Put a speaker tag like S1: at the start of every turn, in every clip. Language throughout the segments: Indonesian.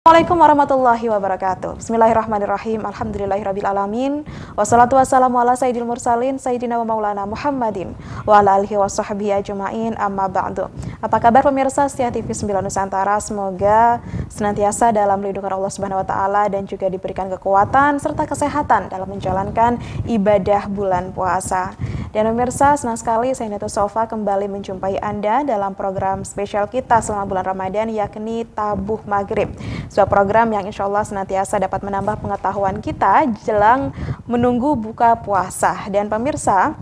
S1: Assalamualaikum warahmatullahi wabarakatuh. Bismillahirrahmanirrahim. Alhamdulillahirrabbilalamin. Wassalatu wassalamu ala sayyidil mursalin Sayyidina wa maulana Muhammadin wa ala alihi wa sahbihi ajma'in, amma ba'du. Apa kabar pemirsa setia TV 9 Nusantara? Semoga senantiasa dalam lindungan Allah Subhanahu wa taala dan juga diberikan kekuatan serta kesehatan dalam menjalankan ibadah bulan puasa. Dan pemirsa, senang sekali saya Neto Sofa kembali menjumpai Anda dalam program spesial kita selama bulan Ramadan, yakni Tabuh Maghrib. Sebuah program yang insya Allah senantiasa dapat menambah pengetahuan kita jelang menunggu buka puasa. Dan pemirsa,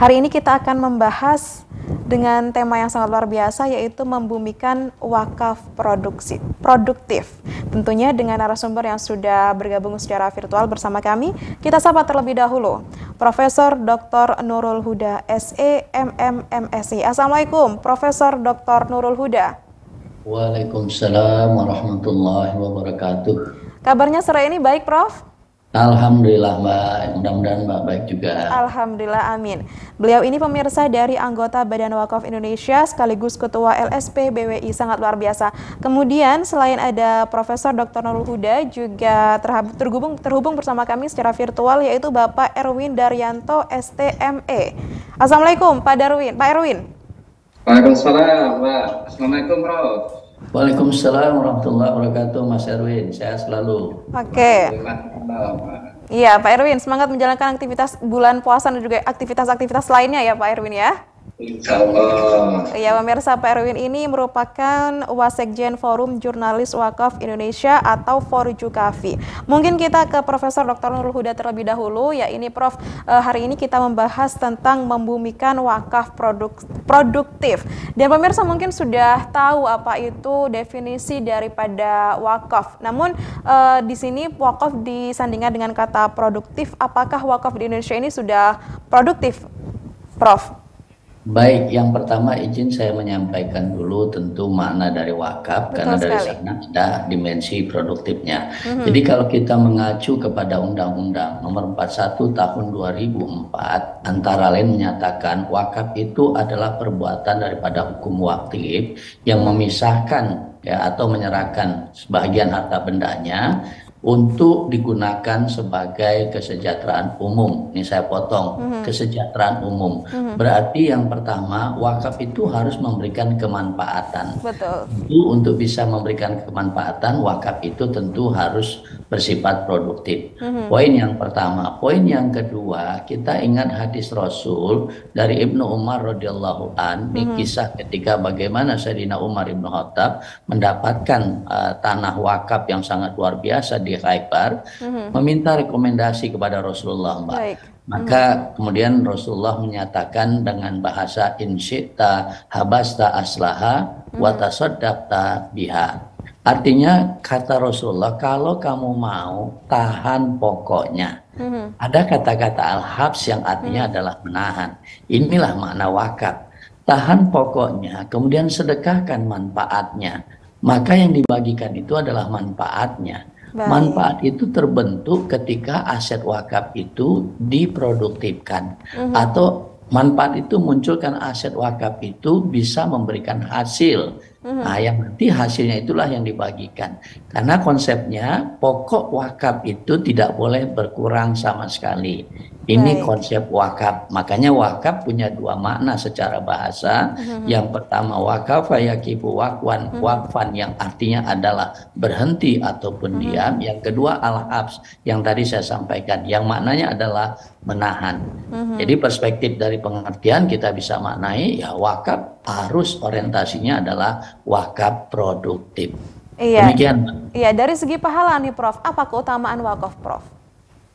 S1: hari ini kita akan membahas dengan tema yang sangat luar biasa, yaitu membumikan wakaf produktif. Tentunya dengan narasumber yang sudah bergabung secara virtual bersama kami. Kita sapa terlebih dahulu Profesor Dr. Nurul Huda, SE, MM, MSI. Assalamualaikum Profesor Dr. Nurul Huda.
S2: Waalaikumsalam warahmatullahi wabarakatuh.
S1: Kabarnya sore ini baik, Prof?
S2: Alhamdulillah Mbak, mudah-mudahan Mbak baik juga.
S1: Alhamdulillah, amin. Beliau ini pemirsa dari anggota Badan Wakaf Indonesia sekaligus Ketua LSP BWI, sangat luar biasa. Kemudian selain ada Profesor Dr. Nurul Huda, juga terhubung bersama kami secara virtual, yaitu Bapak Erwin Daryanto, STME. Assalamualaikum Pak Erwin.
S3: Waalaikumsalam, Mbak. Assalamualaikum, Prof.
S2: Waalaikumsalam warahmatullahi wabarakatuh, Mas Erwin. Sehat selalu.
S1: Oke. Iya, Pak Erwin, semangat menjalankan aktivitas bulan puasa dan juga aktivitas-aktivitas lainnya ya, Pak Erwin ya.
S3: Insya Allah.
S1: Ya, pemirsa, Pak Erwin ini merupakan Wasekjen Forum Jurnalis Wakaf Indonesia atau Forjukafi. Mungkin kita ke Profesor Dr. Nurul Huda terlebih dahulu. Ya, ini Prof, hari ini kita membahas tentang membumikan wakaf produktif. Dan pemirsa mungkin sudah tahu apa itu definisi daripada wakaf. Namun di sini wakaf disandingkan dengan kata produktif. Apakah wakaf di Indonesia ini sudah produktif, Prof?
S2: Baik, yang pertama izin saya menyampaikan dulu tentu makna dari wakaf.
S1: Betul
S2: karena dari
S1: sekali.
S2: sana ada dimensi produktifnya. Jadi kalau kita mengacu kepada Undang-Undang Nomor 41 Tahun 2004, antara lain menyatakan wakaf itu adalah perbuatan daripada hukum wakif yang memisahkan ya atau menyerahkan sebagian harta bendanya untuk digunakan sebagai kesejahteraan umum. Ini saya potong, kesejahteraan umum. Berarti yang pertama, wakaf itu harus memberikan kemanfaatan.
S1: Betul.
S2: Tentu untuk bisa memberikan kemanfaatan, wakaf itu tentu harus bersifat produktif. Poin yang pertama. Poin yang kedua, kita ingat hadis Rasul dari Ibnu Umar radhiyallahu an, ini kisah ketika bagaimana Sayyidina Umar Ibnu Khattab mendapatkan tanah wakaf yang sangat luar biasa di Khaybar, meminta rekomendasi kepada Rasulullah, Mbak.
S1: Baik.
S2: Maka kemudian Rasulullah menyatakan dengan bahasa insyita habasta aslaha wa tasaddaqta biha. Artinya kata Rasulullah, kalau kamu mau tahan pokoknya. Ada kata-kata al-habs yang artinya adalah menahan. Inilah makna wakaf. Tahan pokoknya, kemudian sedekahkan manfaatnya. Maka yang dibagikan itu adalah manfaatnya.
S1: Baik.
S2: Manfaat itu terbentuk ketika aset wakaf itu diproduktifkan, atau manfaat itu munculkan aset wakaf itu bisa memberikan hasil. Nah, yang nanti hasilnya itulah yang dibagikan. Karena konsepnya pokok wakaf itu tidak boleh berkurang sama sekali. Ini konsep wakaf. Makanya wakaf punya dua makna secara bahasa. Yang pertama wakaf yakifu wakwan, wakfan yang artinya adalah berhenti ataupun diam. Yang kedua al-habs yang tadi saya sampaikan, yang maknanya adalah menahan. Jadi perspektif dari pengertian kita bisa maknai ya wakaf harus orientasinya adalah wakaf produktif.
S1: Iya.
S2: Demikian, Mbak.
S1: Iya, dari segi pahala nih, Prof. Apa keutamaan wakaf, Prof?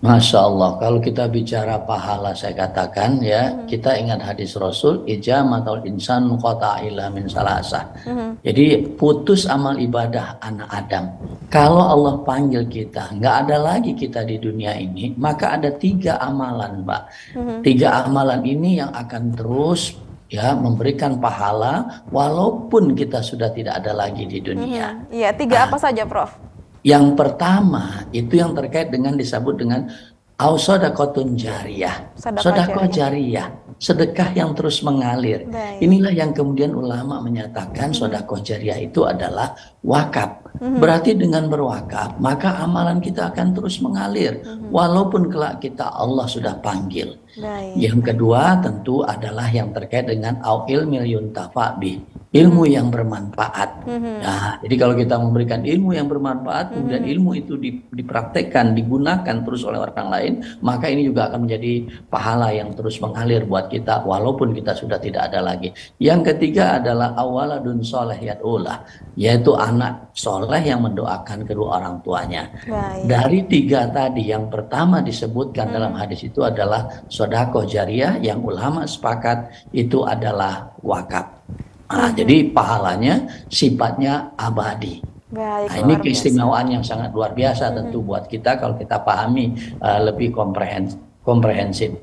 S2: Masya Allah, kalau kita bicara pahala saya katakan ya, kita ingat hadis Rasul, ijamatul insan qata'ila min salasah. Jadi putus amal ibadah anak Adam. Kalau Allah panggil kita, nggak ada lagi kita di dunia ini, maka ada 3 amalan, Mbak. 3 amalan ini yang akan terus ya memberikan pahala walaupun kita sudah tidak ada lagi di dunia.
S1: Iya, 3 apa saja, Prof?
S2: Yang pertama itu yang terkait dengan disebut dengan Au sodakotun jariyah,
S1: Sedekah
S2: sodakoh
S1: jariah.
S2: jariyah, sedekah yang terus mengalir.
S1: Baik.
S2: Inilah yang kemudian ulama menyatakan sodakoh jariyah itu adalah wakaf. Berarti dengan berwakaf, maka amalan kita akan terus mengalir, walaupun kelak kita Allah sudah panggil.
S1: Baik.
S2: Yang kedua tentu adalah yang terkait dengan au ilmil yuntafa bih, ilmu yang bermanfaat. Nah, jadi kalau kita memberikan ilmu yang bermanfaat, kemudian ilmu itu dipraktekkan, digunakan terus oleh orang lain, maka ini juga akan menjadi pahala yang terus mengalir buat kita, walaupun kita sudah tidak ada lagi. Yang ketiga adalah awaladun soleh yad'ulah, yaitu anak soleh yang mendoakan kedua orang tuanya.
S1: Baik.
S2: Dari tiga tadi, yang pertama disebutkan dalam hadis itu adalah sodakoh jariyah, yang ulama sepakat itu adalah wakaf. Nah, jadi pahalanya sifatnya abadi.
S1: Baik,
S2: Nah, ini
S1: luar biasa.
S2: keistimewaan yang sangat luar biasa tentu buat kita kalau kita pahami lebih komprehensif.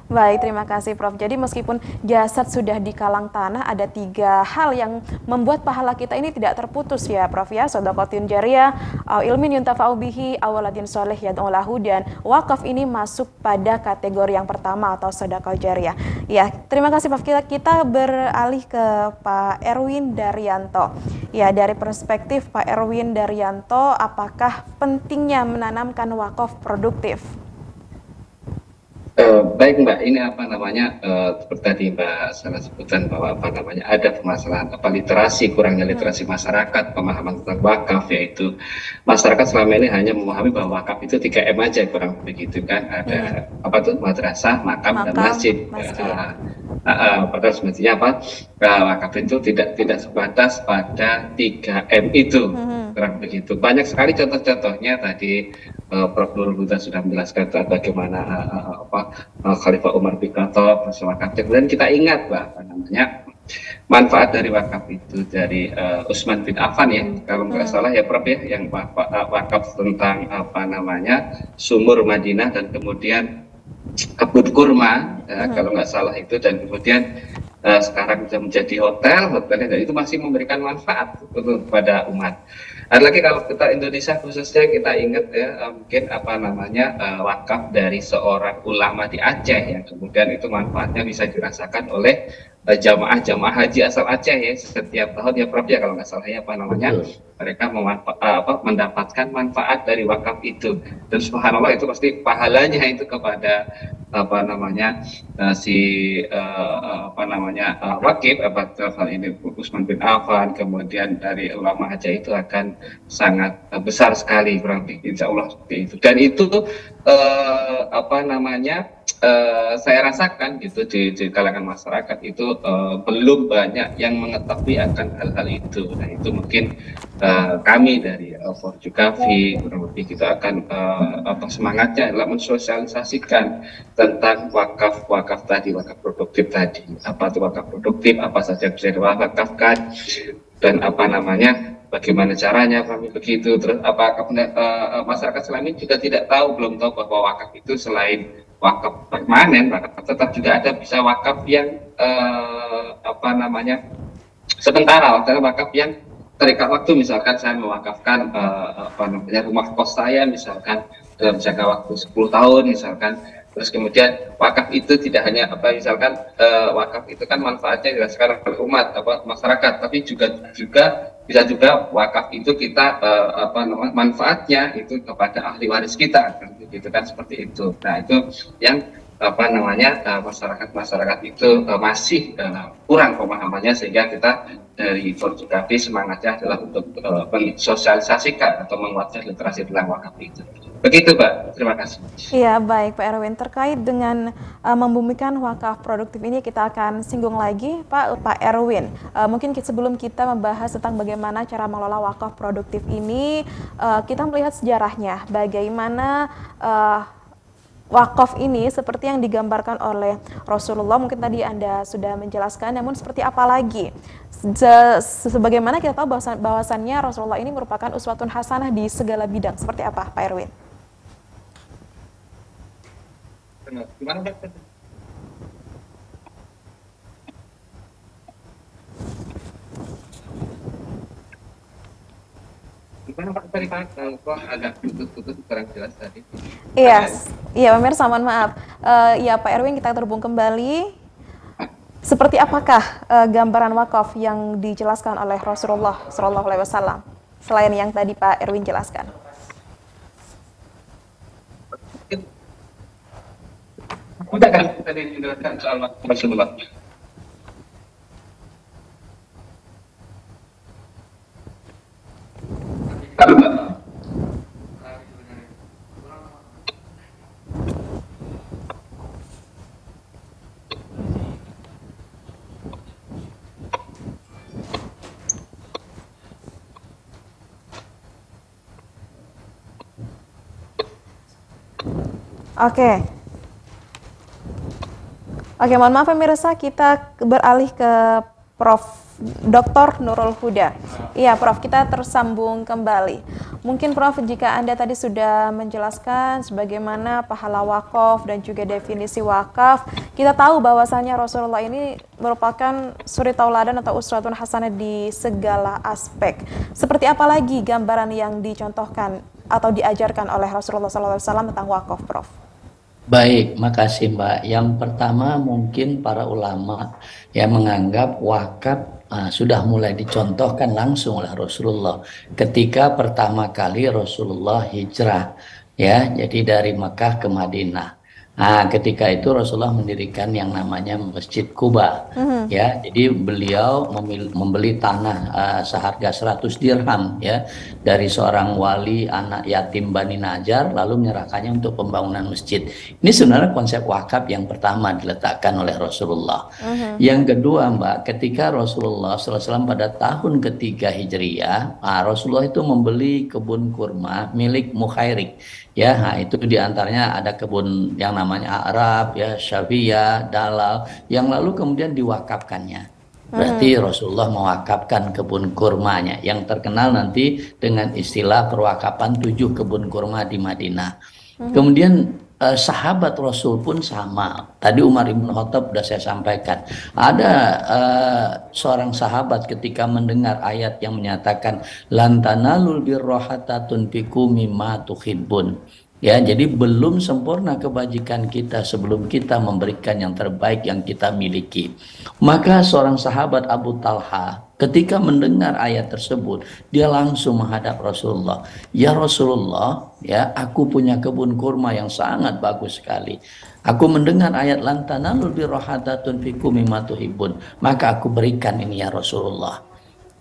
S1: Baik, terima kasih Prof. Jadi meskipun jasad sudah di kalang tanah, ada 3 hal yang membuat pahala kita ini tidak terputus ya Prof ya. Shadaqatin jariyah, au ilmin yuntafa'u bihi, aw waladin sholih yad'u lahu, dan wakaf ini masuk pada kategori yang pertama atau sedekah jariyah. Ya, terima kasih Prof. Kita beralih ke Pak Erwin Daryanto. Ya, dari perspektif Pak Erwin Daryanto, apakah pentingnya menanamkan wakaf produktif?
S3: Baik Mbak, ini apa namanya, seperti tadi Mbak Sarah sebutkan bahwa apa namanya ada permasalahan literasi, kurangnya literasi masyarakat, pemahaman tentang wakaf, yaitu masyarakat selama ini hanya memahami bahwa wakaf itu 3M aja, kurang begitu kan, ada apa tuh, madrasah, makam, dan masjid. Padahal semestinya apa, wakaf itu tidak sebatas pada 3M itu, kurang begitu. Banyak sekali contoh-contohnya tadi. Prof. Nurul Huda sudah menjelaskan bagaimana Khalifah Umar bin Khattab, wakaf. Kemudian kita ingat apa namanya manfaat dari wakaf itu dari Utsman bin Affan ya, kalau nggak salah ya Prof ya, yang wakaf tentang apa namanya sumur Madinah dan kemudian kebun kurma, kalau nggak salah itu, dan kemudian sekarang sudah menjadi hotelnya, dan itu masih memberikan manfaat kepada umat. Ada lagi kalau kita Indonesia khususnya, kita ingat ya, mungkin apa namanya wakaf dari seorang ulama di Aceh yang kemudian itu manfaatnya bisa dirasakan oleh jamaah haji asal Aceh ya, setiap tahun ya Prof ya, kalau nggak salah ya, apa namanya mereka mendapatkan manfaat dari wakaf itu, dan subhanallah itu pasti pahalanya itu kepada apa namanya wakif, hal ini Utsman bin Affan, kemudian dari ulama Aceh, itu akan sangat besar sekali, kurang lebih insya Allah seperti itu. Dan itu saya rasakan gitu di kalangan masyarakat itu belum banyak yang mengetahui akan hal-hal itu. Nah itu mungkin kami dari Forjukavi kurang lebih kita akan semangatnya adalah mensosialisasikan tentang wakaf tadi, wakaf produktif tadi. Apa itu wakaf produktif, apa saja bisa diwakafkan, dan apa namanya bagaimana caranya, kami begitu. Terus masyarakat selama ini juga tidak tahu, belum tahu bahwa wakaf itu selain wakaf permanen, tetap juga ada bisa wakaf yang sementara, wakaf yang terikat waktu. Misalkan saya mewakafkan rumah kos saya misalkan dalam jangka waktu 10 tahun misalkan. Terus kemudian wakaf itu tidak hanya wakaf itu kan manfaatnya dirasakan oleh umat masyarakat, tapi juga bisa juga wakaf itu kita manfaatnya itu kepada ahli waris kita, gitu kan, seperti itu. Nah itu yang masyarakat itu masih kurang pemahamannya, sehingga kita dari Forjukavi semangatnya adalah untuk mensosialisasikan atau menguatkan literasi tentang wakaf itu. Begitu Mbak, terima kasih.
S1: Iya, baik Pak Erwin, terkait dengan membumikan wakaf produktif ini kita akan singgung lagi Pak Erwin. Mungkin sebelum kita membahas tentang bagaimana cara mengelola wakaf produktif ini, kita melihat sejarahnya, bagaimana wakaf ini seperti yang digambarkan oleh Rasulullah. Mungkin tadi Anda sudah menjelaskan, namun seperti apa lagi? Sebagaimana kita tahu bahwasannya Rasulullah ini merupakan uswatun hasanah di segala bidang. Seperti apa Pak Erwin?
S3: Gimana Mbak? Gimana Pak tadi Pak? Kok agak putus-putus kurang jelas tadi?
S1: Iya, iya pemirsa mohon maaf. Ya Pak Erwin, kita terhubung kembali. Seperti apakah gambaran wakaf yang dijelaskan oleh Rasulullah SAW selain yang tadi Pak Erwin jelaskan?
S3: Udah kan tadi dijelaskan soal wakaf Rasulullah.
S1: Oke. Oke, mohon maaf pemirsa, kita beralih ke Prof. Dr. Nurul Huda. Iya, Prof, kita tersambung kembali. Mungkin Prof, jika Anda tadi sudah menjelaskan sebagaimana pahala wakaf dan juga definisi wakaf, kita tahu bahwasanya Rasulullah ini merupakan suri tauladan atau uswatun hasanah di segala aspek. Seperti apa lagi gambaran yang dicontohkan atau diajarkan oleh Rasulullah SAW tentang wakaf, Prof?
S2: Baik, makasih Mbak. Yang pertama mungkin para ulama yang menganggap wakaf sudah mulai dicontohkan langsung oleh Rasulullah ketika pertama kali Rasulullah hijrah, ya, jadi dari Mekah ke Madinah. Nah, ketika itu Rasulullah mendirikan yang namanya Masjid Kuba, ya. Jadi beliau membeli tanah seharga 100 dirham, ya, dari seorang wali anak yatim Bani Najjar, lalu menyerahkannya untuk pembangunan masjid. Ini sebenarnya konsep wakaf yang pertama diletakkan oleh Rasulullah. Yang kedua, Mbak, ketika Rasulullah SAW pada tahun ketiga Hijriyah, Rasulullah itu membeli kebun kurma milik Mukhairik. Ya, nah itu diantaranya ada kebun yang namanya Arab, ya, Syafiyah, Dalal, yang lalu kemudian diwakafkannya. Berarti Rasulullah mewakafkan kebun kurmanya, yang terkenal nanti dengan istilah perwakapan 7 kebun kurma di Madinah. Kemudian sahabat Rasul pun sama. Tadi Umar ibn Khattab sudah saya sampaikan. Ada seorang sahabat ketika mendengar ayat yang menyatakan lan tanalul birra hatta tunfiqu mimma tuhibbun. Ya, jadi belum sempurna kebajikan kita sebelum kita memberikan yang terbaik yang kita miliki. Maka seorang sahabat Abu Talha ketika mendengar ayat tersebut, dia langsung menghadap Rasulullah. Ya Rasulullah, ya, aku punya kebun kurma yang sangat bagus sekali. Aku mendengar ayat lan tanalul birra hatta tunfiqu mimma tuhibbun, maka aku berikan ini ya Rasulullah.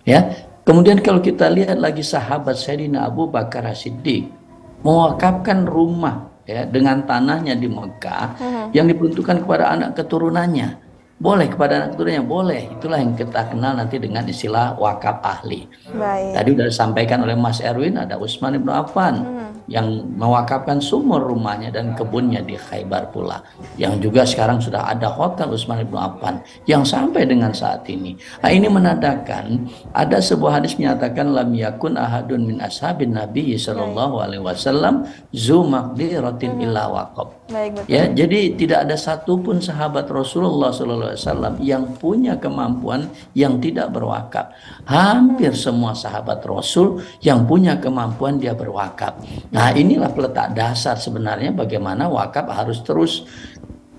S2: Ya. Kemudian kalau kita lihat lagi sahabat Sayyidina Abu Bakar As-Siddiq mewakafkan rumah, ya, dengan tanahnya di Mekah yang diperuntukkan kepada anak keturunannya. Boleh kepada anak keturunannya, boleh. Itulah yang kita kenal nanti dengan istilah wakaf ahli.
S1: Baik.
S2: Tadi sudah disampaikan oleh Mas Erwin, ada Utsman bin Affan yang mewakafkan sumur rumahnya dan kebunnya di Khaybar pula. Yang juga sekarang sudah ada hotel Utsman bin Affan yang sampai dengan saat ini. Nah, ini menandakan ada sebuah hadis menyatakan lam yakun ahadun min ashabin Nabi sallallahu alaihi wasallam zu maqdiratin illa waqaf.
S1: Baik, betul.
S2: Ya, jadi tidak ada satupun sahabat Rasulullah SAW yang punya kemampuan yang tidak berwakaf. Hampir semua sahabat Rasul yang punya kemampuan dia berwakaf. Nah, inilah peletak dasar sebenarnya bagaimana wakaf harus terus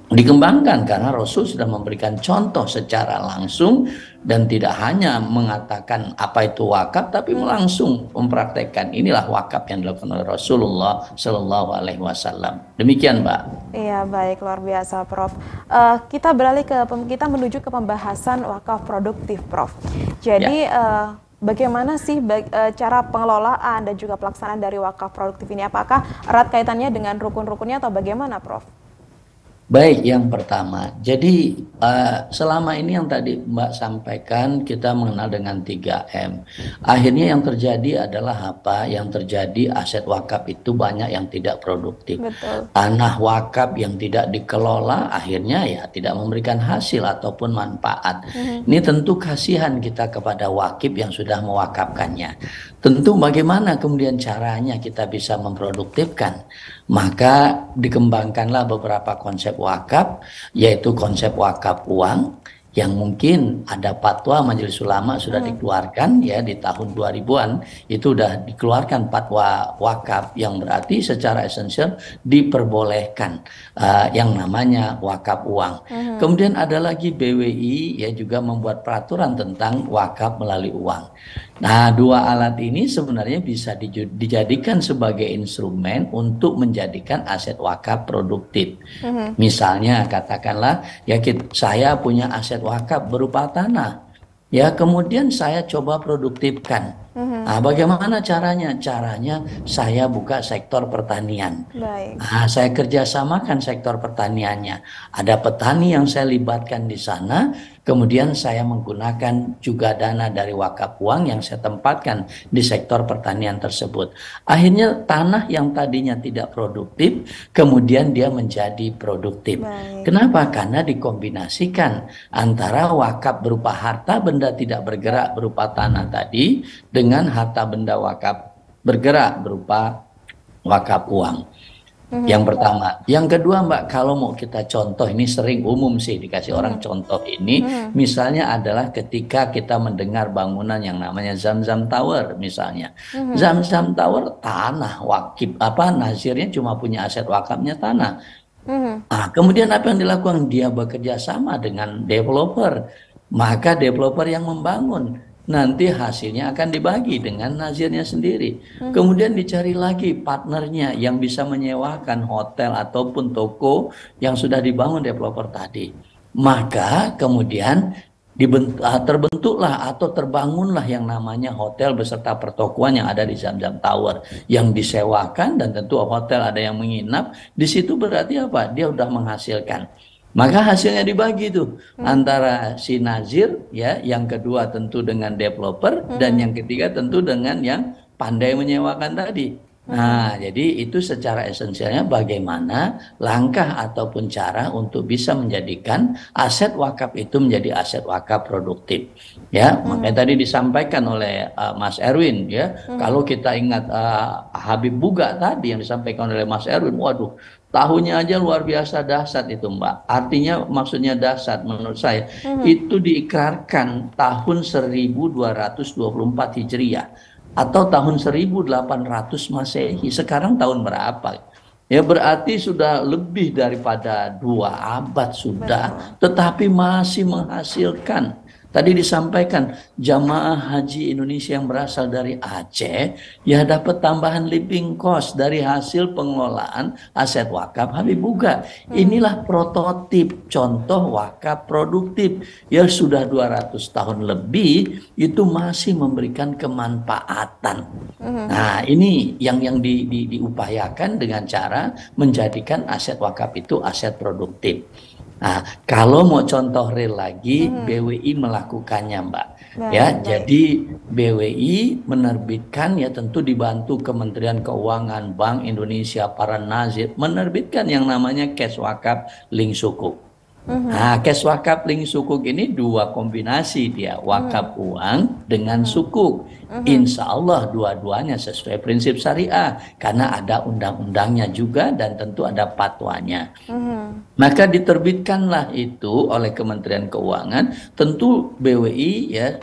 S2: dikembangkan karena Rasul sudah memberikan contoh secara langsung dan tidak hanya mengatakan apa itu wakaf tapi langsung mempraktekkan. Inilah wakaf yang dilakukan oleh Rasulullah Shallallahu Alaihi Wasallam. Demikian, Mbak.
S1: Iya, baik, luar biasa, Prof. Kita beralih kita menuju ke pembahasan wakaf produktif, Prof. Jadi bagaimana sih cara pengelolaan dan juga pelaksanaan dari wakaf produktif ini? Apakah erat kaitannya dengan rukun-rukunnya atau bagaimana, Prof?
S2: Baik, yang pertama, jadi selama ini yang tadi Mbak sampaikan kita mengenal dengan 3M. Akhirnya yang terjadi adalah apa? Yang terjadi aset wakaf itu banyak yang tidak produktif.
S1: Betul.
S2: Tanah wakaf yang tidak dikelola akhirnya ya tidak memberikan hasil ataupun manfaat. Ini tentu kasihan kita kepada wakif yang sudah mewakafkannya. Tentu bagaimana kemudian caranya kita bisa memproduktifkan? Maka dikembangkanlah beberapa konsep wakaf, yaitu konsep wakaf uang, yang mungkin ada fatwa Majelis Ulama sudah dikeluarkan ya di tahun 2000-an, itu sudah dikeluarkan fatwa wakaf yang berarti secara esensial diperbolehkan yang namanya wakaf uang. Kemudian ada lagi BWI ya juga membuat peraturan tentang wakaf melalui uang. Nah, dua alat ini sebenarnya bisa dijadikan sebagai instrumen untuk menjadikan aset wakaf produktif. Misalnya katakanlah ya saya punya aset wakaf berupa tanah. Ya, kemudian saya coba produktifkan. Nah, bagaimana caranya? Caranya saya buka sektor pertanian.
S1: Baik.
S2: Nah, saya kerjasamakan sektor pertaniannya. Ada petani yang saya libatkan di sana, kemudian saya menggunakan juga dana dari wakaf uang yang saya tempatkan di sektor pertanian tersebut. Akhirnya tanah yang tadinya tidak produktif, kemudian dia menjadi produktif.
S1: Baik.
S2: Kenapa? Karena dikombinasikan antara wakaf berupa harta benda tidak bergerak berupa tanah tadi dengan harta benda wakaf bergerak berupa wakaf uang. Yang pertama. Yang kedua, Mbak, kalau mau kita contoh, ini sering umum sih dikasih orang contoh ini, misalnya adalah ketika kita mendengar bangunan yang namanya Zamzam Tower misalnya. Zamzam Tower tanah wakif nazirnya cuma punya aset wakafnya tanah. Nah, kemudian apa yang dilakukan? Dia bekerja sama dengan developer. Maka developer yang membangun, nanti hasilnya akan dibagi dengan nazirnya sendiri. Kemudian dicari lagi partnernya yang bisa menyewakan hotel ataupun toko yang sudah dibangun developer tadi. Maka kemudian terbentuklah atau terbangunlah yang namanya hotel beserta pertokoan yang ada di Zamzam Tower yang disewakan, dan tentu hotel ada yang menginap di situ. Berarti apa? Dia udah menghasilkan. Maka hasilnya dibagi tuh antara si nazir ya, yang kedua tentu dengan developer, dan yang ketiga tentu dengan yang pandai menyewakan tadi. Nah, jadi itu secara esensialnya bagaimana langkah ataupun cara untuk bisa menjadikan aset wakaf itu menjadi aset wakaf produktif. Ya, makanya tadi disampaikan oleh Mas Erwin ya, kalau kita ingat Habib Buga tadi yang disampaikan oleh Mas Erwin, waduh, tahunnya aja luar biasa dahsyat itu, Mbak. Artinya maksudnya dahsyat menurut saya itu diikrarkan tahun 1224 Hijriah atau tahun 1800 Masehi. Sekarang tahun berapa? Ya berarti sudah lebih daripada 2 abad sudah, tetapi masih menghasilkan. Tadi disampaikan jamaah haji Indonesia yang berasal dari Aceh ya dapat tambahan living cost dari hasil pengelolaan aset wakaf Habib Buga. Inilah prototip contoh wakaf produktif yang sudah 200 tahun lebih itu masih memberikan kemanfaatan. Nah, ini yang diupayakan dengan cara menjadikan aset wakaf itu aset produktif. Nah, kalau mau contoh real lagi, BWI melakukannya, Mbak. Ya, jadi BWI menerbitkan ya tentu dibantu Kementerian Keuangan, Bank Indonesia, para nazir menerbitkan yang namanya Kes Wakaf Link Sukuk. Nah, Kes Wakaf Link Sukuk ini dua kombinasi dia, wakaf uang dengan sukuk. Insya Allah dua-duanya sesuai prinsip syariah karena ada undang-undangnya juga dan tentu ada fatwanya. Maka diterbitkanlah itu oleh Kementerian Keuangan. Tentu BWI ya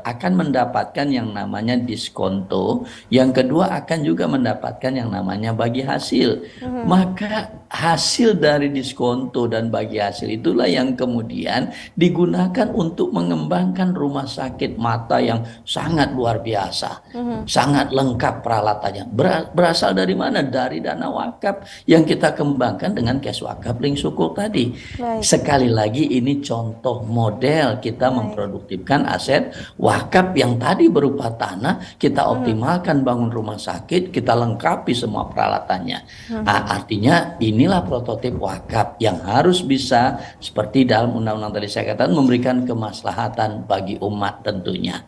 S2: akan mendapatkan yang namanya diskonto. Yang kedua akan juga mendapatkan yang namanya bagi hasil. Maka hasil dari diskonto dan bagi hasil itulah yang kemudian digunakan untuk mengembangkan rumah sakit mata yang sangat luar biasa, sangat lengkap peralatannya. Berasal dari mana? Dari dana wakaf yang kita kembangkan dengan Kes Wakaf Link Sukuk tadi. Sekali lagi ini contoh model kita memproduktifkan aset wakaf yang tadi berupa tanah, kita optimalkan bangun rumah sakit, kita lengkapi semua peralatannya. Nah, artinya inilah prototip wakaf yang harus bisa seperti dalam undang-undang tadi saya katakan memberikan kemaslahatan bagi umat tentunya.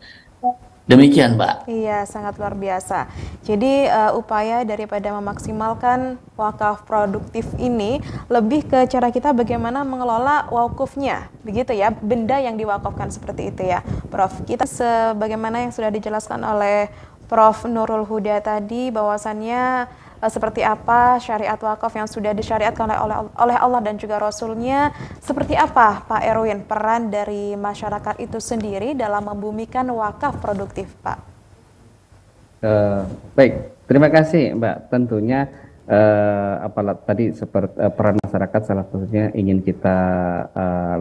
S2: Demikian, Mbak.
S1: Iya, sangat luar biasa. Jadi upaya daripada memaksimalkan wakaf produktif ini lebih ke cara kita bagaimana mengelola wakufnya, begitu ya, benda yang diwakafkan seperti itu ya, Prof. Kita sebagaimana yang sudah dijelaskan oleh Prof. Nurul Huda tadi, bahwasannya seperti apa syariat wakaf yang sudah disyariatkan oleh Allah dan juga Rasulnya. Seperti apa Pak Erwin peran dari masyarakat itu sendiri dalam membumikan wakaf produktif, Pak?
S4: Baik, terima kasih Mbak. Tentunya tadi seperti peran masyarakat salah satunya ingin kita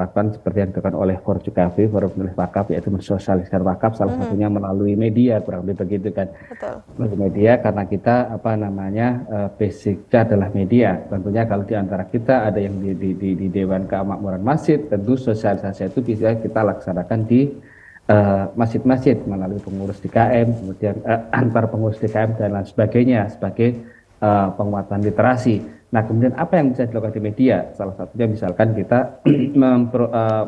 S4: lakukan seperti yang dilakukan oleh Forjukafi, Forum Pemilih Wakaf, yaitu mensosialisasikan wakaf salah satunya melalui media, kurang lebih begitu kan.
S1: Betul.
S4: Melalui media karena kita basicnya adalah media. Tentunya kalau di antara kita ada yang di Dewan Kemakmuran Masjid, tentu sosialisasi itu bisa kita laksanakan di masjid-masjid melalui pengurus DKM, kemudian antar pengurus DKM dan lain sebagainya sebagai penguatan literasi. Nah, kemudian apa yang bisa dilakukan di media? Salah satunya misalkan kita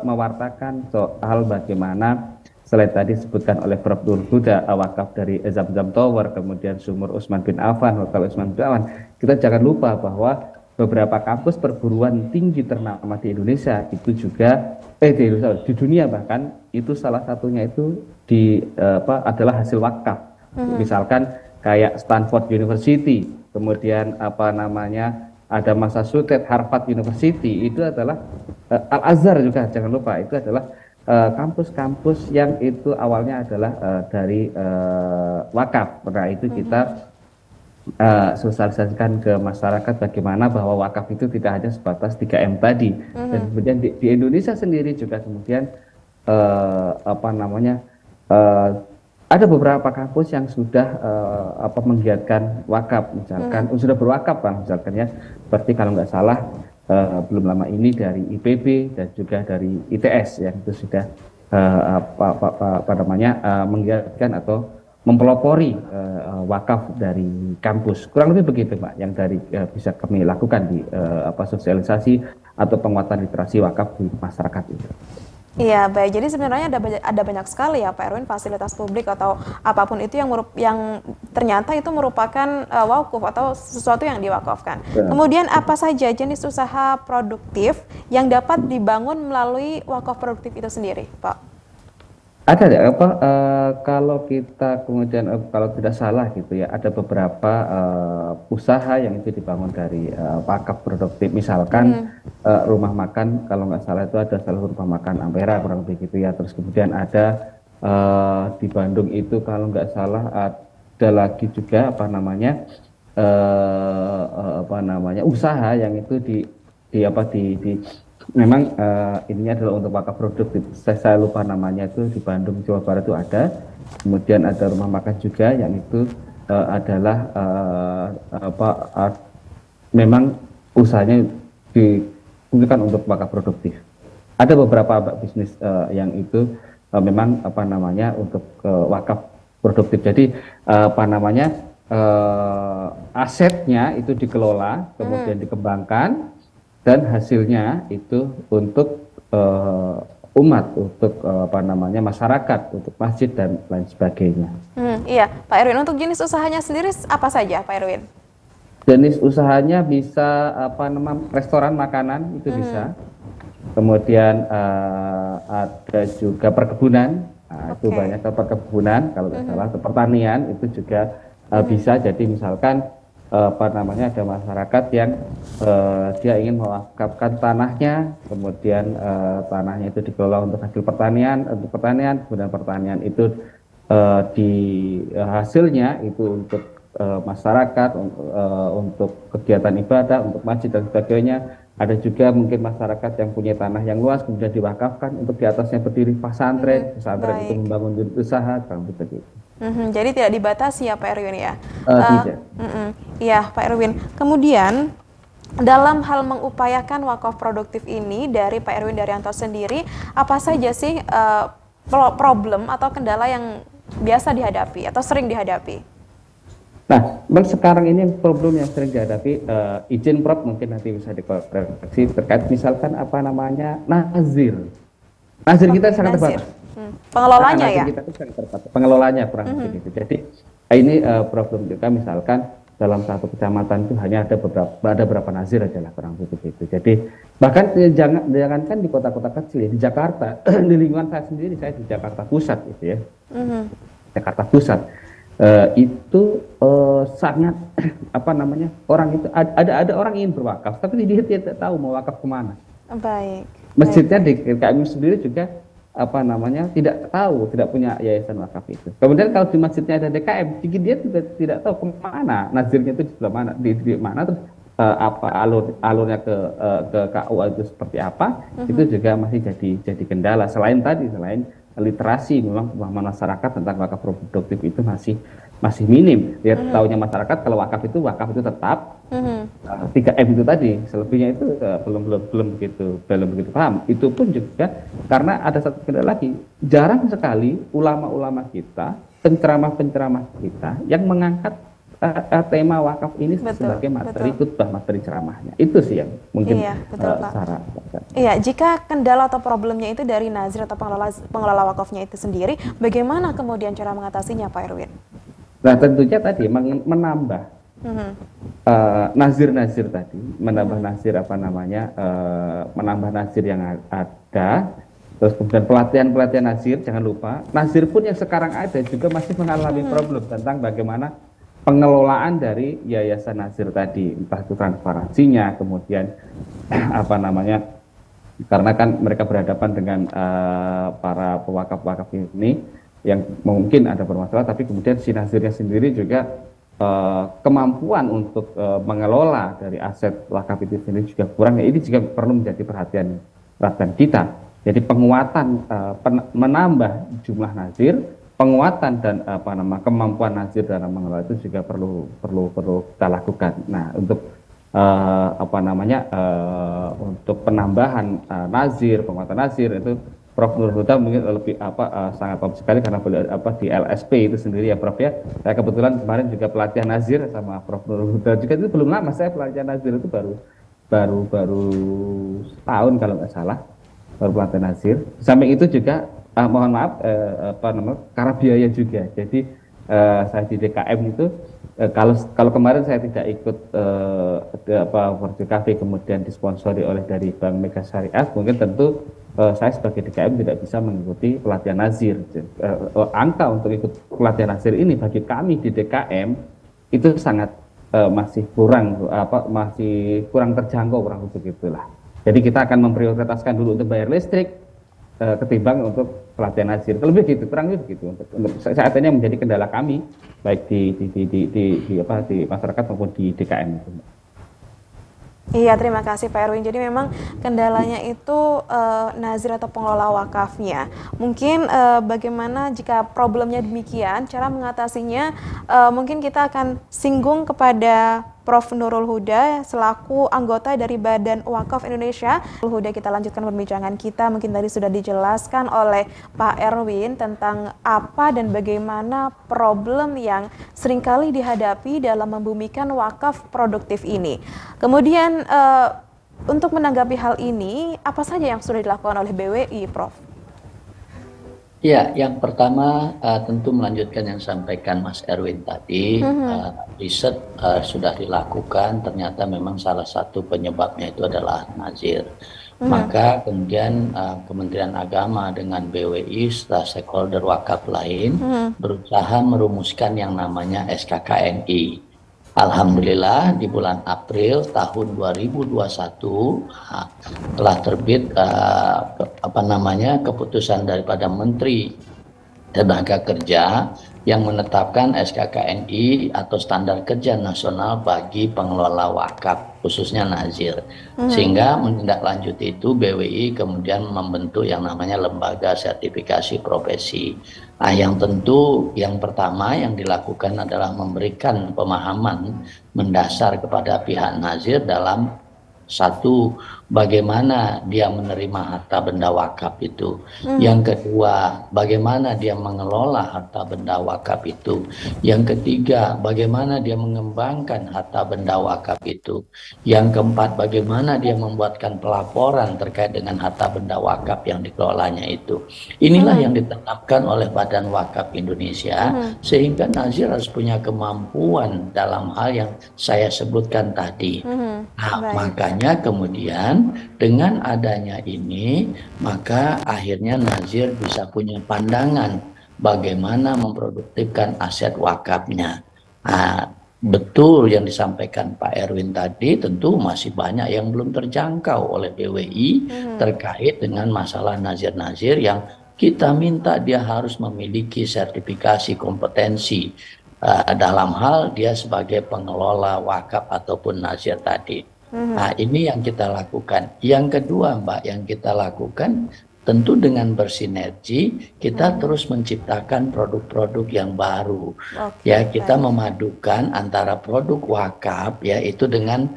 S4: mewartakan soal bagaimana selain tadi disebutkan oleh Prof. Nur Huda, wakaf dari Zamzam Tower, kemudian Sumur Utsman bin Affan, Hotel Utsman bin Affan. Kita jangan lupa bahwa beberapa kampus perguruan tinggi ternama di Indonesia itu juga di dunia bahkan itu salah satunya itu adalah hasil wakaf. Misalkan kayak Stanford University, kemudian ada Massachusetts, Harvard University, itu adalah Al-Azhar juga jangan lupa, itu adalah kampus-kampus yang itu awalnya adalah dari wakaf. Nah, itu kita sosialisasikan ke masyarakat bagaimana bahwa wakaf itu tidak hanya sebatas 3M tadi. Dan kemudian di Indonesia sendiri juga kemudian ada beberapa kampus yang sudah menggiatkan wakaf, misalkan sudah berwakaf kan, misalkan ya, seperti kalau nggak salah belum lama ini dari IPB dan juga dari ITS yang itu sudah menggiatkan atau mempelopori wakaf dari kampus. Kurang lebih begitu Pak, yang dari bisa kami lakukan di sosialisasi atau penguatan literasi wakaf di masyarakat itu.
S1: Iya, baik. Jadi sebenarnya ada banyak sekali ya Pak Erwin fasilitas publik atau apapun itu yang ternyata itu merupakan wakuf atau sesuatu yang diwakafkan. Kemudian apa saja jenis usaha produktif yang dapat dibangun melalui wakaf produktif itu sendiri, Pak?
S4: Ada kalau kita kemudian kalau tidak salah gitu ya, ada beberapa usaha yang itu dibangun dari wakaf produktif, misalkan rumah makan, kalau nggak salah itu ada salah rumah makan Ampera kurang lebih gitu ya. Terus kemudian ada di Bandung itu kalau nggak salah ada lagi juga usaha yang itu memang ini adalah untuk wakaf produktif. Saya lupa namanya, itu di Bandung, Jawa Barat itu ada. Kemudian ada rumah makan juga yang itu adalah memang usahanya digunakan untuk wakaf produktif. Ada beberapa bisnis yang itu memang untuk wakaf produktif. Jadi asetnya itu dikelola, kemudian dikembangkan, dan hasilnya itu untuk umat, untuk masyarakat, untuk masjid dan lain sebagainya.
S1: Iya, Pak Erwin, untuk jenis usahanya sendiri apa saja, Pak Erwin?
S4: Jenis usahanya bisa restoran makanan itu bisa. Kemudian ada juga perkebunan, itu banyak perkebunan, kalau tidak salah, pertanian itu juga bisa. Jadi misalkan ada masyarakat yang dia ingin mewakafkan tanahnya, kemudian tanahnya itu dikelola untuk hasil pertanian, kemudian pertanian itu di hasilnya itu untuk masyarakat, untuk kegiatan ibadah, untuk masjid dan sebagainya. Ada juga mungkin masyarakat yang punya tanah yang luas kemudian diwakafkan untuk di atasnya berdiri pesantren, itu membangun unit usaha, begitu.
S1: Jadi tidak dibatasi ya Pak Erwin ya?
S4: Tidak.
S1: Iya Pak Erwin. Kemudian dalam hal mengupayakan wakaf produktif ini dari Pak Erwin Daryanto sendiri, apa saja sih problem atau kendala yang biasa dihadapi atau sering dihadapi?
S4: Nah, sekarang ini problem yang sering dihadapi, izin Prof mungkin nanti bisa dikoreksi terkait misalkan nazir. Nazir kita sangat terbatas.
S1: Pengelolanya ya?
S4: Kita itu sangat terbatas. Pengelolanya kurang lebih gitu. Jadi ini problem kita, misalkan dalam satu kecamatan itu hanya ada beberapa nazir aja lah, kurang lebih begitu. Jadi bahkan jangankan di kota-kota kecil ya, di Jakarta, di lingkungan saya sendiri, saya di Jakarta Pusat gitu ya. Jakarta Pusat. itu sangat apa namanya, orang itu ada orang ingin berwakaf tapi dia tidak tahu mau wakaf kemana.
S1: Baik.
S4: Masjidnya di KM sendiri juga apa namanya tidak tahu, tidak punya yayasan wakaf itu. Kemudian kalau di masjidnya ada DKM, dia juga tidak tahu kemana nazirnya itu di sebelah mana, di mana, terus apa alurnya ke KUA itu seperti apa, itu juga masih jadi kendala. Selain literasi, memang pemahaman masyarakat tentang wakaf produktif itu masih minim. Dia tahunya masyarakat kalau wakaf itu tetap 3M itu tadi, selebihnya itu belum begitu paham. Itu pun juga karena ada satu kendala lagi, jarang sekali ulama-ulama kita, penceramah-penceramah kita yang mengangkat tema wakaf ini sebagai materi khutbah, materi ceramahnya. Itu sih yang mungkin saran.
S1: Iya, jika kendala atau problemnya itu dari nazir atau pengelola wakafnya itu sendiri, bagaimana kemudian cara mengatasinya, Pak Erwin?
S4: Nah, tentunya tadi menambah nazir tadi, menambah nazir menambah nazir yang ada, terus kemudian pelatihan nazir. Jangan lupa, nazir pun yang sekarang ada juga masih mengalami problem tentang bagaimana pengelolaan dari yayasan nazir tadi, entah itu transparansinya, kemudian karena kan mereka berhadapan dengan para pewakaf-wakaf ini yang mungkin ada bermasalah, tapi kemudian si nazirnya sendiri juga kemampuan untuk mengelola dari aset wakaf itu sendiri juga kurang. Ini juga perlu menjadi perhatian kita. Jadi penguatan, menambah jumlah nazir, penguatan dan kemampuan nazir dalam mengelola itu juga perlu kita lakukan. Nah, untuk untuk penambahan nazir, penguatan nazir itu Prof. Nur Huda mungkin lebih sangat paham sekali karena beliau di LSP itu sendiri ya Prof ya. Saya kebetulan kemarin juga pelatihan nazir sama Prof. Nur Huda juga, itu belum lama saya pelatihan nazir, itu baru setahun kalau nggak salah, baru pelatihan nazir. Samping itu juga mohon maaf karena biaya juga. Jadi saya di DKM itu kalau kemarin saya tidak ikut World Cafe kemudian disponsori oleh dari Bank Mega Syariah, mungkin tentu saya sebagai DKM tidak bisa mengikuti pelatihan nazir. Angka untuk ikut pelatihan nazir ini bagi kami di DKM itu sangat masih kurang terjangkau, kurang begitulah. Jadi kita akan memprioritaskan dulu untuk bayar listrik ketimbang untuk pelatihan nazir. Lebih gitu, kurang lebih gitu. Untuk saat ini yang menjadi kendala kami baik di masyarakat maupun di DKM itu.
S1: Iya, terima kasih Pak Erwin. Jadi memang kendalanya itu nazir atau pengelola wakafnya. Mungkin bagaimana jika problemnya demikian, cara mengatasinya mungkin kita akan singgung kepada Prof. Nurul Huda selaku anggota dari Badan Wakaf Indonesia. Nurul Huda, kita lanjutkan perbincangan kita. Mungkin tadi sudah dijelaskan oleh Pak Erwin tentang apa dan bagaimana problem yang seringkali dihadapi dalam membumikan wakaf produktif ini. Kemudian untuk menanggapi hal ini, apa saja yang sudah dilakukan oleh BWI, Prof?
S2: Ya, yang pertama tentu melanjutkan yang disampaikan Mas Erwin tadi, riset sudah dilakukan, ternyata memang salah satu penyebabnya itu adalah nazir. Maka kemudian Kementerian Agama dengan BWI serta stakeholder wakaf lain berusaha merumuskan yang namanya SKKNI. Alhamdulillah di bulan April tahun 2021 telah terbit keputusan daripada Menteri Tenaga Kerja yang menetapkan SKKNI atau Standar Kerja Nasional bagi pengelola wakaf khususnya nazir. Sehingga menindaklanjuti itu BWI kemudian membentuk yang namanya lembaga sertifikasi profesi. Nah, yang tentu yang pertama yang dilakukan adalah memberikan pemahaman mendasar kepada pihak nazir dalam satu, bagaimana dia menerima harta benda wakaf itu. Yang kedua, bagaimana dia mengelola harta benda wakaf itu. Yang ketiga, bagaimana dia mengembangkan harta benda wakaf itu. Yang keempat, bagaimana dia membuatkan pelaporan terkait dengan harta benda wakaf yang dikelolanya itu. Inilah yang ditetapkan oleh Badan Wakaf Indonesia, sehingga nazir harus punya kemampuan dalam hal yang saya sebutkan tadi. Nah, makanya kemudian dengan adanya ini, maka akhirnya nazir bisa punya pandangan bagaimana memproduktifkan aset wakafnya. Nah, betul yang disampaikan Pak Erwin tadi, tentu masih banyak yang belum terjangkau oleh BWI terkait dengan masalah nazir-nazir yang kita minta dia harus memiliki sertifikasi kompetensi dalam hal dia sebagai pengelola wakaf ataupun nazir tadi. Nah, ini yang kita lakukan. Yang kedua, Mbak, yang kita lakukan tentu dengan bersinergi kita terus menciptakan produk-produk yang baru. Ya, kita memadukan antara produk wakaf yaitu dengan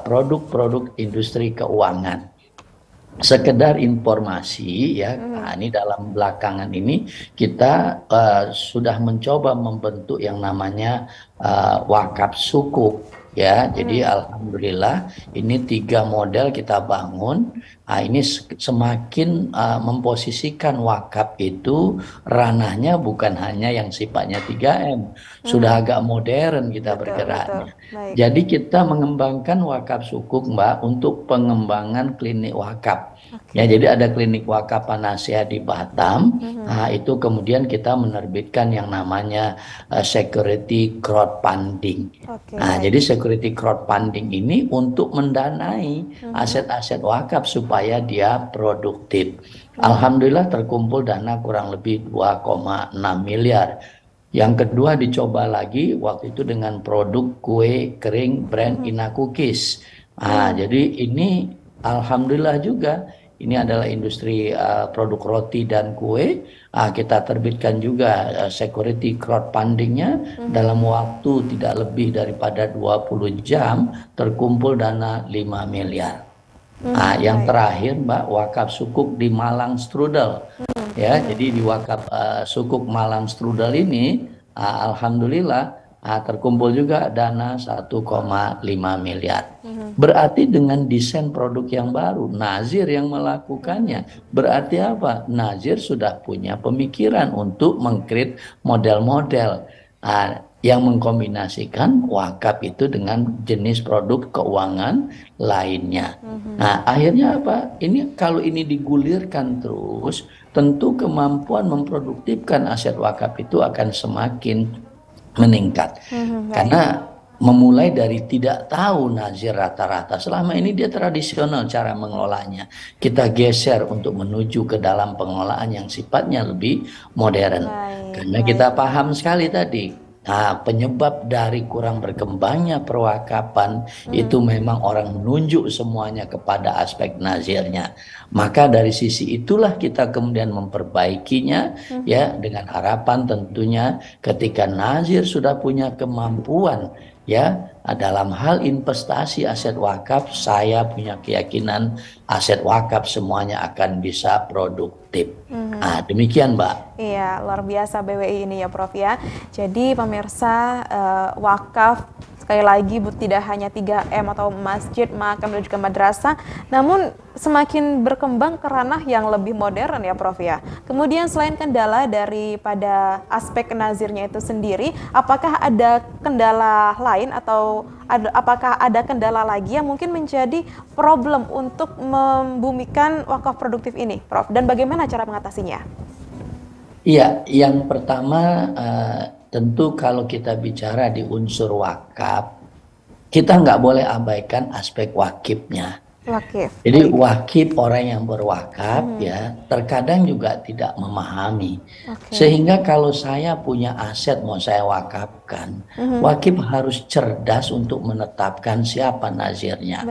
S2: produk-produk industri keuangan. Sekedar informasi ya, nah, ini dalam belakangan ini kita sudah mencoba membentuk yang namanya wakaf sukuk ya. Jadi alhamdulillah ini 3 model kita bangun. Nah, ini semakin memposisikan wakaf itu ranahnya bukan hanya yang sifatnya 3M, sudah agak modern kita bergeraknya. Jadi kita mengembangkan wakaf sukuk, Mbak, untuk pengembangan klinik wakaf. Ya, jadi ada klinik wakaf Panacea di Batam. Nah, itu kemudian kita menerbitkan yang namanya security crowdfunding. Nah, jadi security crowdfunding ini untuk mendanai aset-aset wakaf supaya dia produktif. Alhamdulillah terkumpul dana kurang lebih 2,6 miliar. Yang kedua dicoba lagi waktu itu dengan produk kue kering brand Ina Cookies. Nah, jadi ini alhamdulillah juga ini adalah industri produk roti dan kue. Kita terbitkan juga security crowdfundingnya dalam waktu tidak lebih daripada 20 jam terkumpul dana 5 miliar. Yang terakhir, Mbak, wakaf sukuk di Malang Strudel. Ya, jadi di wakaf sukuk Malang Strudel ini alhamdulillah terkumpul juga dana 1,5 miliar. Berarti dengan desain produk yang baru, Nazir yang melakukannya. Berarti apa? Nazir sudah punya pemikiran untuk meng-create model-model yang mengkombinasikan wakaf itu dengan jenis produk keuangan lainnya. Nah, akhirnya apa? Ini kalau ini digulirkan terus, tentu kemampuan memproduktifkan aset wakaf itu akan semakin meningkat. Karena memulai dari tidak tahu nazir rata-rata. Selama ini dia tradisional cara mengelolanya. Kita geser untuk menuju ke dalam pengelolaan yang sifatnya lebih modern. Karena kita paham sekali tadi. Nah, penyebab dari kurang berkembangnya perwakapan itu memang orang menunjuk semuanya kepada aspek nazirnya. Maka dari sisi itulah kita kemudian memperbaikinya ya, dengan harapan tentunya ketika nazir sudah punya kemampuan ya dalam hal investasi aset wakaf, saya punya keyakinan aset wakaf semuanya akan bisa produktif. Nah, demikian, Mbak.
S1: Iya, luar biasa BWI ini ya, Prof ya. Jadi pemirsa, wakaf sekali lagi tidak hanya 3M atau masjid, makam dan juga madrasah, namun semakin berkembang ke ranah yang lebih modern ya, Prof ya. Kemudian selain kendala daripada aspek nazirnya itu sendiri, apakah ada kendala lain atau apakah ada kendala lagi yang mungkin menjadi problem untuk membumikan wakaf produktif ini, Prof? Dan bagaimana cara mengatasinya?
S2: Iya, yang pertama tentu kalau kita bicara di unsur wakaf, kita nggak boleh abaikan aspek wakifnya. Jadi wakif, orang yang berwakaf ya terkadang juga tidak memahami. Sehingga kalau saya punya aset mau saya wakafkan, wakif harus cerdas untuk menetapkan siapa nazirnya.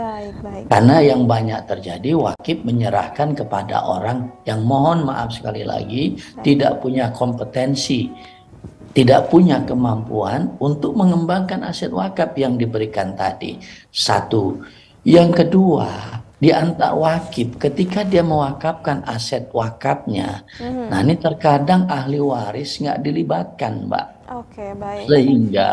S2: Karena yang banyak terjadi, wakif menyerahkan kepada orang yang mohon maaf sekali lagi tidak punya kompetensi, tidak punya kemampuan untuk mengembangkan aset wakaf yang diberikan tadi. Satu. Yang kedua, di antara wakif ketika dia mewakafkan aset wakafnya, nah ini terkadang ahli waris nggak dilibatkan, Mbak. Sehingga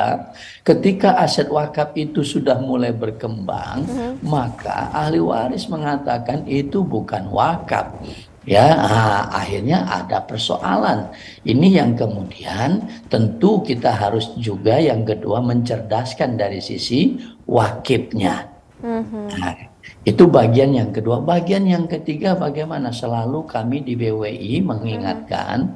S2: ketika aset wakaf itu sudah mulai berkembang, maka ahli waris mengatakan itu bukan wakaf. Ya, akhirnya ada persoalan. Ini yang kemudian tentu kita harus juga yang kedua mencerdaskan dari sisi wakifnya. Nah, itu bagian yang kedua. Bagian yang ketiga, bagaimana selalu kami di BWI mengingatkan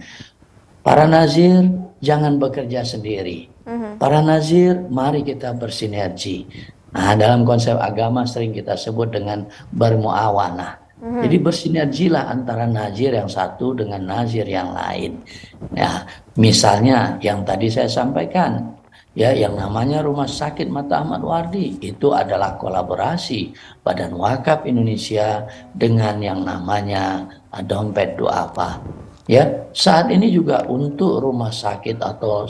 S2: Para nazir jangan bekerja sendiri. Para nazir, mari kita bersinergi. Nah, dalam konsep agama sering kita sebut dengan bermuawanah. Jadi bersinergilah antara nazir yang satu dengan nazir yang lain. Ya, misalnya yang tadi saya sampaikan, ya, yang namanya Rumah Sakit Mata Ahmad Wardi itu adalah kolaborasi Badan Wakaf Indonesia dengan yang namanya Dompet Duafa. Ya, saat ini juga untuk rumah sakit atau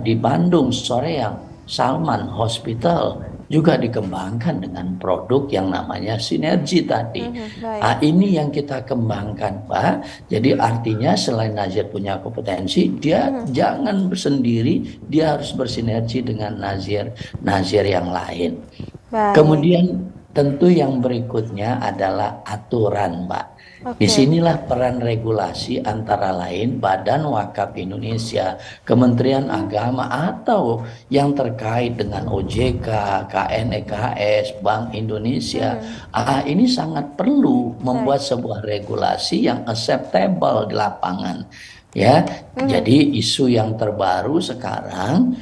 S2: di Bandung Soreang Salman Hospital juga dikembangkan dengan produk yang namanya sinergi tadi.
S1: Baik.
S2: Nah, ini yang kita kembangkan, Pak. Jadi artinya selain nazir punya kompetensi, dia jangan sendiri, dia harus bersinergi dengan nazir yang lain.
S1: Baik.
S2: Kemudian tentu yang berikutnya adalah aturan, Mbak.
S1: Oke.
S2: Disinilah peran regulasi antara lain Badan Wakaf Indonesia, Kementerian Agama, atau yang terkait dengan OJK, KNEKS, Bank Indonesia. Ini sangat perlu membuat sebuah regulasi yang acceptable di lapangan. Ya, jadi isu yang terbaru sekarang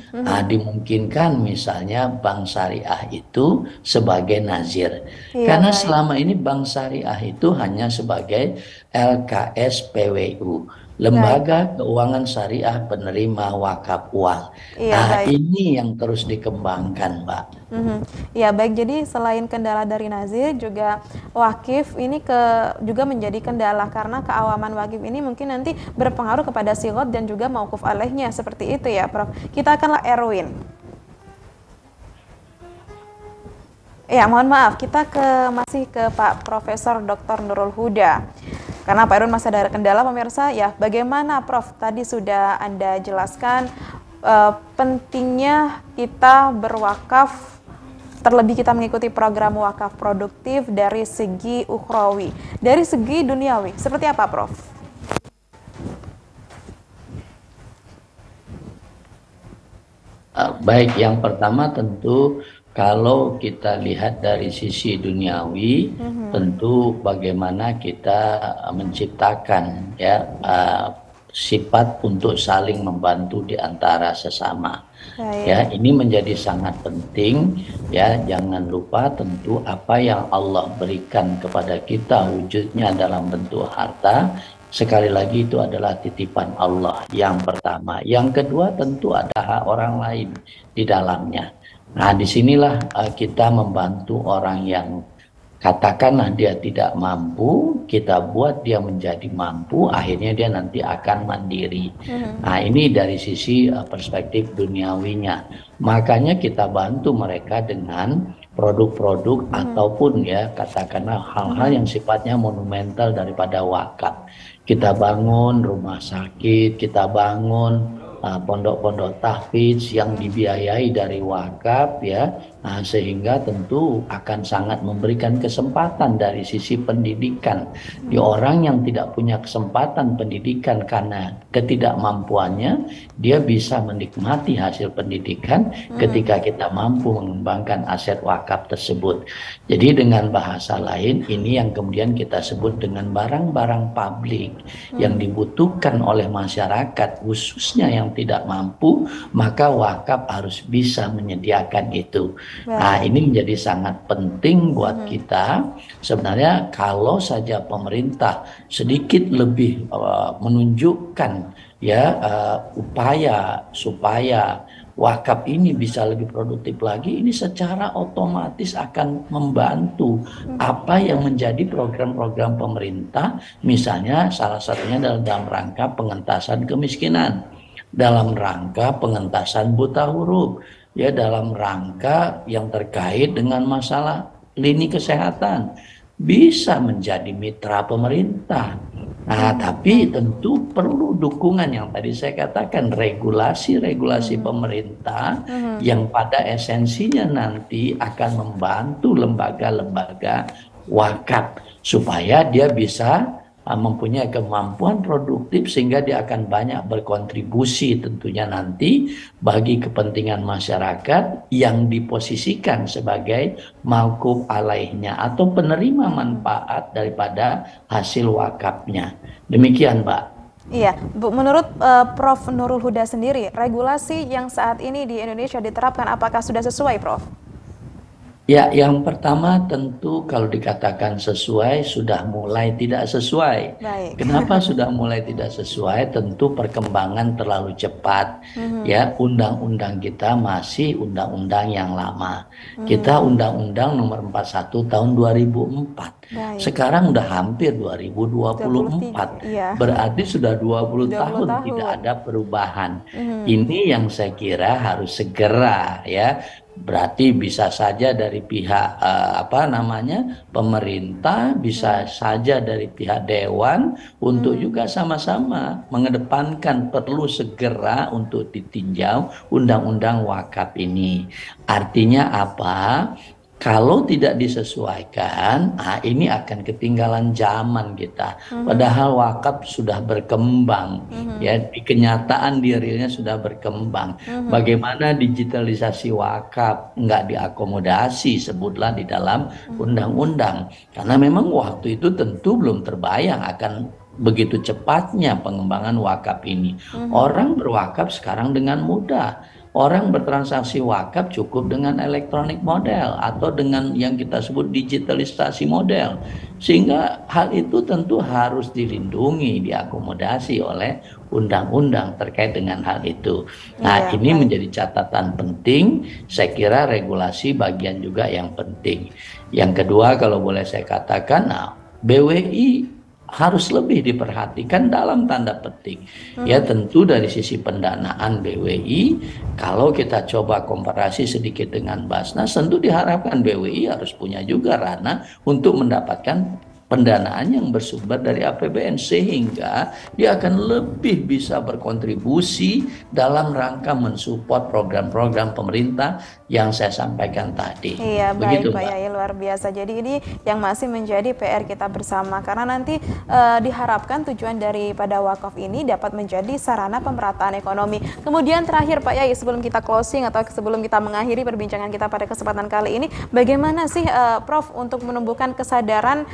S2: dimungkinkan misalnya bank syariah itu sebagai nazir.
S1: Iya,
S2: Karena
S1: baik.
S2: selama ini bank syariah itu hanya sebagai LKSPWU, Lembaga Keuangan Syariah Penerima Wakaf Uang.
S1: Iya, baik.
S2: Ini yang terus dikembangkan, Mbak.
S1: Ya, baik. Jadi selain kendala dari nazir, juga wakif ini juga menjadi kendala karena keawaman wakif ini mungkin nanti berpengaruh kepada sigot dan juga mauquf alaihnya, seperti itu ya, Prof. Kita akanlah Erwin. Ya, mohon maaf, kita masih ke Pak Profesor Dr. Nurul Huda. Karena Pak Erwin masih ada kendala, pemirsa. Ya, bagaimana Prof? Tadi sudah Anda jelaskan pentingnya kita berwakaf, terlebih kita mengikuti program wakaf produktif dari segi ukhrawi. Dari segi duniawi, seperti apa, Prof?
S2: Baik, yang pertama tentu kalau kita lihat dari sisi duniawi, tentu bagaimana kita menciptakan ya sifat untuk saling membantu di antara sesama.
S1: Baik.
S2: Ya, ini menjadi sangat penting ya. Jangan lupa tentu apa yang Allah berikan kepada kita wujudnya dalam bentuk harta. Sekali lagi itu adalah titipan Allah yang pertama. Yang kedua tentu ada hak orang lain di dalamnya. Nah, disinilah kita membantu orang yang katakanlah dia tidak mampu, kita buat dia menjadi mampu, akhirnya dia nanti akan mandiri. Nah, ini dari sisi perspektif duniawinya. Makanya kita bantu mereka dengan produk-produk ataupun ya katakanlah hal-hal yang sifatnya monumental daripada wakaf. Kita bangun rumah sakit, kita bangun pondok-pondok tahfidz yang dibiayai dari wakaf ya, sehingga tentu akan sangat memberikan kesempatan dari sisi pendidikan di orang yang tidak punya kesempatan pendidikan karena ketidakmampuannya, dia bisa menikmati hasil pendidikan ketika kita mampu mengembangkan aset wakaf tersebut. Jadi dengan bahasa lain ini yang kemudian kita sebut dengan barang-barang publik yang dibutuhkan oleh masyarakat khususnya yang tidak mampu, maka wakaf harus bisa menyediakan itu. Nah, ini menjadi sangat penting buat kita. Sebenarnya kalau saja pemerintah sedikit lebih menunjukkan ya upaya supaya wakaf ini bisa lebih produktif lagi, ini secara otomatis akan membantu apa yang menjadi program-program pemerintah, misalnya salah satunya dalam rangka pengentasan kemiskinan, dalam rangka pengentasan buta huruf, ya dalam rangka yang terkait dengan masalah lini kesehatan, bisa menjadi mitra pemerintah. Nah, tapi tentu perlu dukungan yang tadi saya katakan, regulasi-regulasi pemerintah yang pada esensinya nanti akan membantu lembaga-lembaga wakaf supaya dia bisa mempunyai kemampuan produktif sehingga dia akan banyak berkontribusi tentunya nanti bagi kepentingan masyarakat yang diposisikan sebagai mauquf alaihnya atau penerima manfaat daripada hasil wakafnya. Demikian, Mbak.
S1: Iya, Bu, menurut Prof. Nurul Huda sendiri, regulasi yang saat ini di Indonesia diterapkan apakah sudah sesuai, Prof?
S2: Ya, yang pertama tentu kalau dikatakan sesuai, sudah mulai tidak sesuai.
S1: Baik.
S2: Kenapa sudah mulai tidak sesuai? Tentu perkembangan terlalu cepat. Ya, undang-undang kita masih undang-undang yang lama. Kita Undang-Undang Nomor 41 Tahun 2004.
S1: Baik.
S2: Sekarang udah hampir 2024.
S1: 23, iya.
S2: Berarti sudah 20
S1: 20
S2: tahun tidak
S1: tahun.
S2: ada perubahan. Ini yang saya kira harus segera ya. Berarti bisa saja dari pihak pemerintah, bisa saja dari pihak dewan untuk juga sama-sama mengedepankan perlu segera untuk ditinjau undang-undang wakaf ini. Artinya apa? Kalau tidak disesuaikan, ini akan ketinggalan zaman kita. Padahal wakaf sudah berkembang, ya di kenyataan di realnya sudah berkembang. Bagaimana digitalisasi wakaf nggak diakomodasi, sebutlah di dalam undang-undang. Karena memang waktu itu tentu belum terbayang akan begitu cepatnya pengembangan wakaf ini. Orang berwakaf sekarang dengan mudah. Orang bertransaksi wakaf cukup dengan elektronik model atau dengan yang kita sebut digitalisasi model. Sehingga hal itu tentu harus dilindungi, diakomodasi oleh undang-undang terkait dengan hal itu. Nah,
S1: Iya,
S2: ini
S1: baik.
S2: menjadi catatan penting. Saya kira regulasi bagian juga yang penting. Yang kedua, kalau boleh saya katakan, BWI harus lebih diperhatikan dalam tanda petik. Ya tentu dari sisi pendanaan BWI, kalau kita coba komparasi sedikit dengan Basnas, tentu diharapkan BWI harus punya juga ranah untuk mendapatkan pendanaan yang bersumber dari APBN sehingga dia akan lebih bisa berkontribusi dalam rangka mensupport program-program pemerintah yang saya sampaikan tadi.
S1: Iya,
S2: Begitu,
S1: baik Pak
S2: Mbak.
S1: Yai, luar biasa. Jadi ini yang masih menjadi PR kita bersama karena nanti diharapkan tujuan daripada wakaf ini dapat menjadi sarana pemerataan ekonomi. Kemudian terakhir Pak Yai, sebelum kita closing atau sebelum kita mengakhiri perbincangan kita pada kesempatan kali ini, bagaimana sih Prof untuk menumbuhkan kesadaran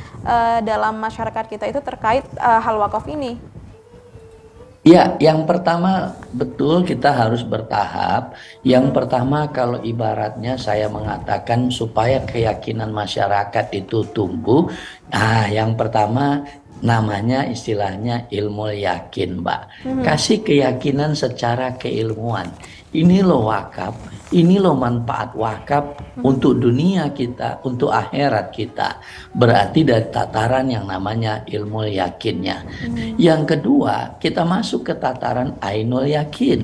S1: dalam masyarakat kita itu terkait hal wakaf ini?
S2: Ya, yang pertama betul kita harus bertahap. Yang pertama kalau ibaratnya saya mengatakan supaya keyakinan masyarakat itu tumbuh, yang pertama namanya istilahnya ilmu yakin, Mbak. Kasih keyakinan secara keilmuan. Ini loh wakaf, ini loh manfaat wakaf untuk dunia kita, untuk akhirat kita. Berarti dari tataran yang namanya ilmu yakinnya. Yang kedua, kita masuk ke tataran ainul yakin.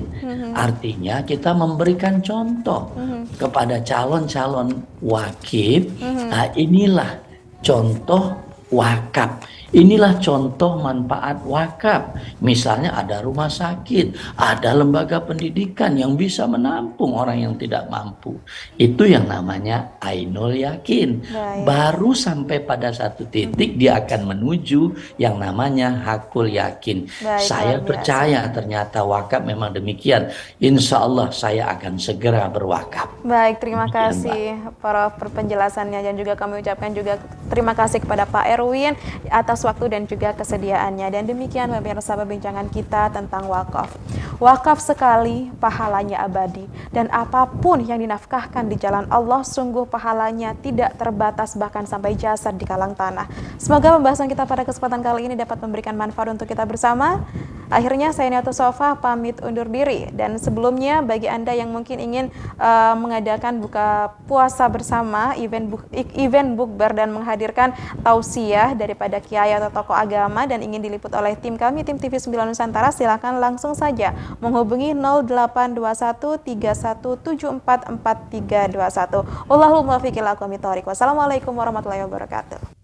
S2: Artinya kita memberikan contoh kepada calon-calon wakif. Nah, inilah contoh wakaf. Inilah contoh manfaat wakaf. Misalnya ada rumah sakit, ada lembaga pendidikan yang bisa menampung orang yang tidak mampu. Itu yang namanya ainul yakin.
S1: Baik.
S2: Baru sampai pada satu titik dia akan menuju yang namanya hakul yakin.
S1: Baik,
S2: Saya
S1: luar biasa.
S2: percaya ternyata wakaf memang demikian. Insya Allah saya akan segera berwakaf.
S1: Baik, terima
S2: Demikian,
S1: kasih Prof penjelasannya dan juga kami ucapkan juga terima kasih kepada Pak Erwin atas waktu dan juga kesediaannya. Dan demikian pemirsa perbincangan kita tentang wakaf. Wakaf sekali, pahalanya abadi. Dan apapun yang dinafkahkan di jalan Allah, sungguh pahalanya tidak terbatas bahkan sampai jasad di kalang tanah. Semoga pembahasan kita pada kesempatan kali ini dapat memberikan manfaat untuk kita bersama. Akhirnya saya Niatul Sofa pamit undur diri. Dan sebelumnya bagi Anda yang mungkin ingin mengadakan buka puasa bersama, event bukber dan menghadirkan tausiah daripada kiai atau tokoh agama dan ingin diliput oleh tim kami, tim TV 9 Nusantara, silakan langsung saja menghubungi 0821 31744321. Wallahul muwaffiq ila aqwamit thoriq. Wassalamualaikum warahmatullahi wabarakatuh.